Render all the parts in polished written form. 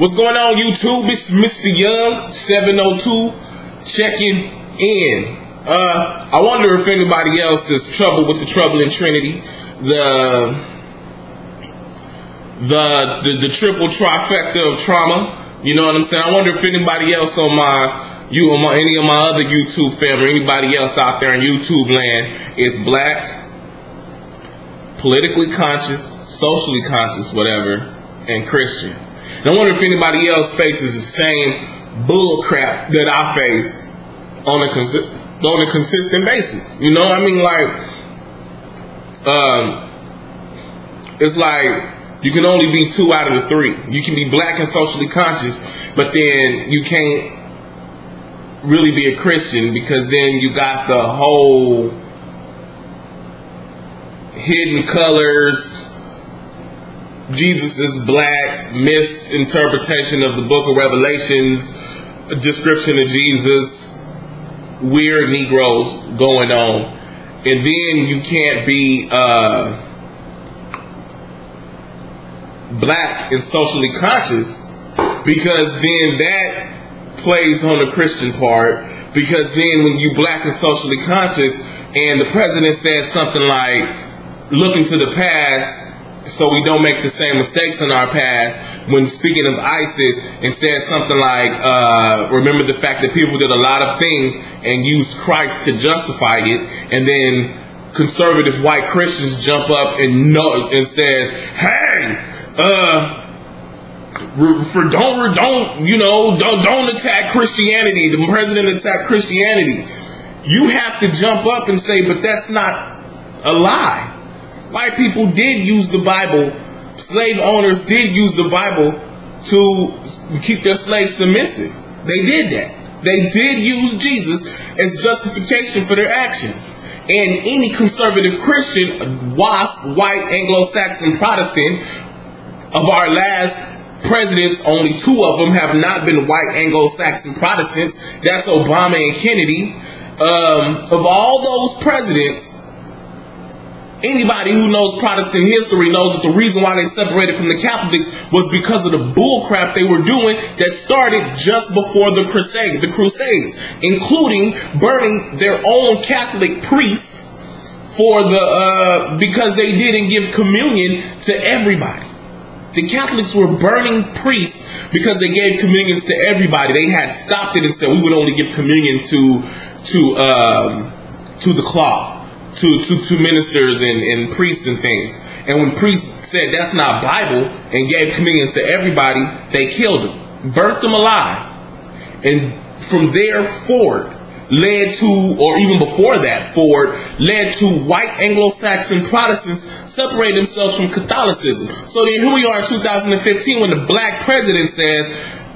What's going on, YouTube? It's Mr. Young 702 checking in. I wonder if anybody else is troubled with the troubling Trinity, the triple trifecta of trauma. You know what I'm saying? I wonder if anybody else on any of my other YouTube family, anybody else out there in YouTube land is black, politically conscious, socially conscious, whatever, and Christian. And I wonder if anybody else faces the same bull crap that I face on a consistent basis. You know what I mean? It's like you can only be 2 out of the 3. You can be black and socially conscious, but then you can't really be a Christian, because then you got the whole hidden colors, Jesus is black, misinterpretation of the book of Revelations, a description of Jesus, weird Negroes going on. And then you can't be black and socially conscious, because then that plays on the Christian part. Because then when you black and socially conscious and the president says something like, look into the past so we don't make the same mistakes in our past, when speaking of ISIS, and says something like, remember the fact that people did a lot of things and used Christ to justify it, and then conservative white Christians jump up and says, hey, don't attack Christianity. The president attacked Christianity. You have to jump up and say, but that's not a lie. White people did use the Bible. Slave owners did use the Bible to keep their slaves submissive. They did that. They did use Jesus as justification for their actions. And any conservative Christian, WASP, white, Anglo-Saxon, Protestant, of our last presidents, only 2 of them have not been white Anglo-Saxon Protestants. That's Obama and Kennedy. Of all those presidents, anybody who knows Protestant history knows that the reason why they separated from the Catholics was because of the bull crap they were doing that started just before the Crusades, including burning their own Catholic priests because they didn't give communion to everybody. The Catholics were burning priests because they gave communions to everybody. They had stopped it and said we would only give communion to the cloth. To ministers and priests and things. And when priests said that's not Bible and gave communion to everybody, they killed them, burnt them alive. And from there forward led to, or even before that forward, led to white Anglo-Saxon Protestants separating themselves from Catholicism. So then here we are in 2015 when the black president says,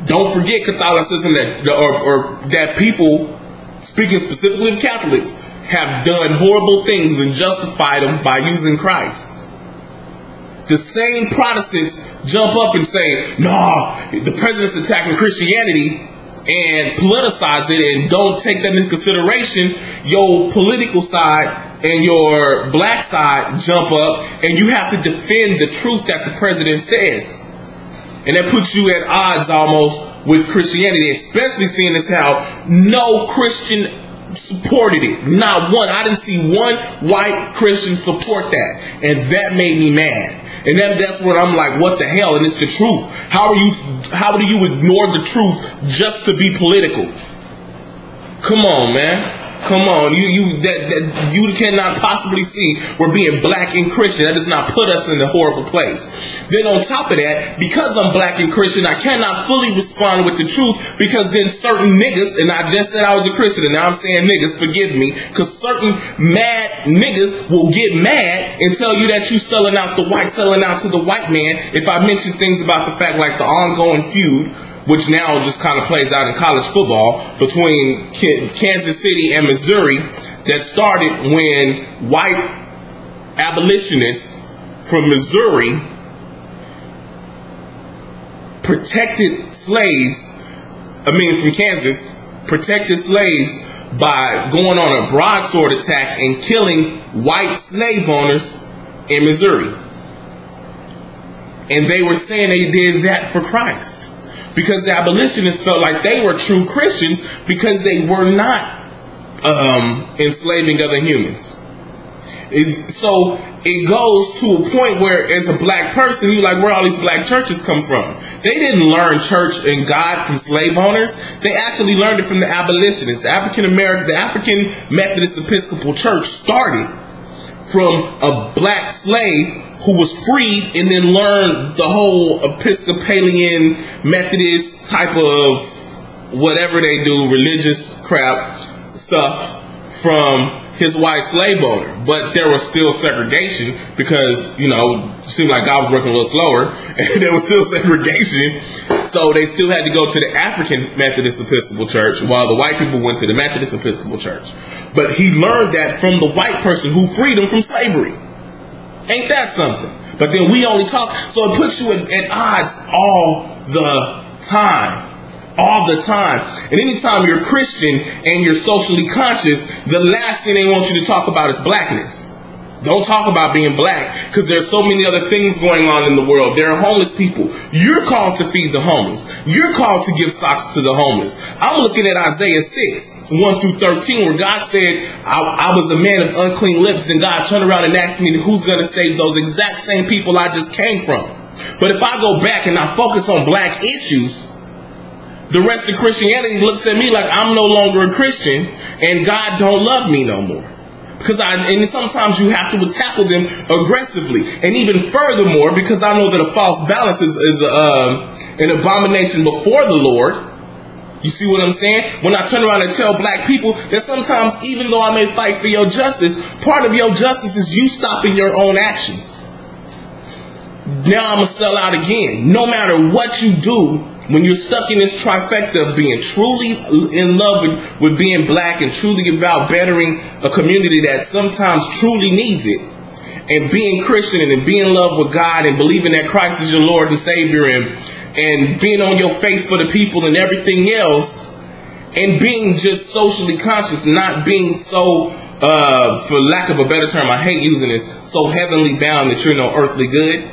don't forget Catholicism, that people, speaking specifically of Catholics, have done horrible things and justified them by using Christ. The same Protestants jump up and say, nah, the president's attacking Christianity, and politicize it and don't take that into consideration. Your political side and your black side jump up and you have to defend the truth that the president says. And that puts you at odds almost with Christianity, especially seeing as how no Christian supported it. Not one. I didn't see one white Christian support that. And that made me mad. And that's when I'm like, what the hell? And it's the truth. How do you ignore the truth just to be political? Come on, man. Come on, you cannot possibly see we're being black and Christian. That does not put us in a horrible place. Then on top of that, because I'm black and Christian, I cannot fully respond with the truth, because then certain niggas, and I just said I was a Christian, and now I'm saying niggas, forgive me, because certain mad niggas will get mad and tell you that you selling out to the white man if I mention things about the fact like the ongoing feud, which now just kind of plays out in college football, between Kansas City and Missouri, that started when white abolitionists from Missouri from Kansas, protected slaves by going on a broadsword attack and killing white slave owners in Missouri. And they were saying they did that for Christ. because the abolitionists felt like they were true Christians because they were not enslaving other humans. So it goes to a point where, as a black person, you like, where all these black churches come from? They didn't learn church and God from slave owners. They actually learned it from the abolitionists. The African Methodist Episcopal Church started from a black slave who was freed and then learned the whole Episcopalian Methodist type of whatever they do, religious crap stuff from his white slave owner. But there was still segregation because, you know, it seemed like God was working a little slower and there was still segregation. So they still had to go to the African Methodist Episcopal Church while the white people went to the Methodist Episcopal Church. But he learned that from the white person who freed him from slavery. Ain't that something? But then we only talk, so it puts you at odds all the time. All the time. And anytime you're Christian and you're socially conscious, the last thing they want you to talk about is blackness. Don't talk about being black, because there's so many other things going on in the world. There are homeless people. You're called to feed the homeless. You're called to give socks to the homeless. I'm looking at Isaiah 6, 1 through 13, where God said, I was a man of unclean lips. Then God turned around and asked me, who's going to save those exact same people I just came from? But if I go back and I focus on black issues, the rest of Christianity looks at me like I'm no longer a Christian and God don't love me no more. And sometimes you have to tackle them aggressively. And even furthermore, because I know that a false balance is an abomination before the Lord. You see what I'm saying? When I turn around and tell black people that sometimes, even though I may fight for your justice, part of your justice is you stopping your own actions. Now I'm going to sell out again. No matter what you do, when you're stuck in this trifecta of being truly in love with being black and truly about bettering a community that sometimes truly needs it, and being Christian and being in love with God and believing that Christ is your Lord and Savior, and being on your face for the people and everything else, and being just socially conscious, not being so, for lack of a better term, I hate using this, so heavenly bound that you're no earthly good.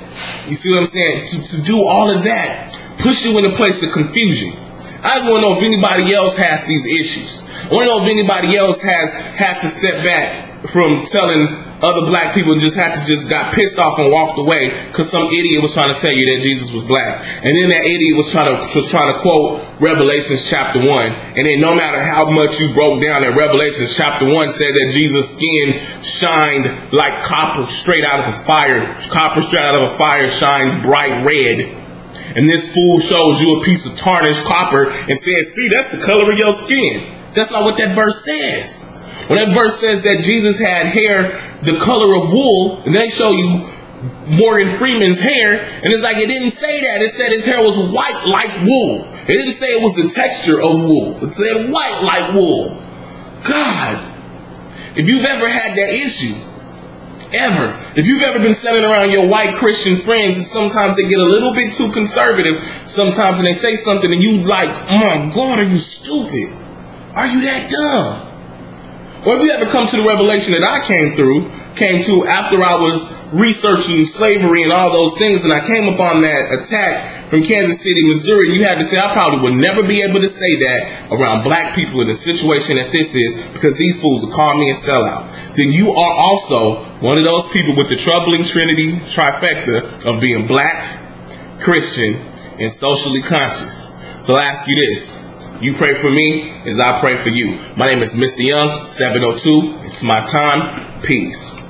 You see what I'm saying? To do all of that push you in a place of confusion. I just want to know if anybody else has these issues. I want to know if anybody else has had to step back from telling other black people, just got pissed off and walked away because some idiot was trying to tell you that Jesus was black. And then that idiot was trying to quote Revelations chapter 1. And then no matter how much you broke down that Revelations chapter 1 said that Jesus' skin shined like copper straight out of a fire. Copper straight out of a fire shines bright red. And this fool shows you a piece of tarnished copper and says, see, that's the color of your skin. That's not what that verse says. When that verse says that Jesus had hair the color of wool, and they show you Morgan Freeman's hair, and it's like, it didn't say that. It said his hair was white like wool. It didn't say it was the texture of wool. It said white like wool. God, if you've ever had that issue, if you've ever been standing around your white Christian friends and sometimes they get a little bit too conservative sometimes and they say something and you like, oh my God, are you stupid? Are you that dumb? Or if you ever come to the revelation that I came to after I was researching slavery and all those things, and I came upon that attack from Kansas City, Missouri, and you had to say, I probably would never be able to say that around black people in the situation that this is, because these fools will call me a sellout. Then you are also one of those people with the troubling trinity trifecta of being black, Christian, and socially conscious. So I ask you this. You pray for me as I pray for you. My name is Mr. Young, 702. It's my time. Peace.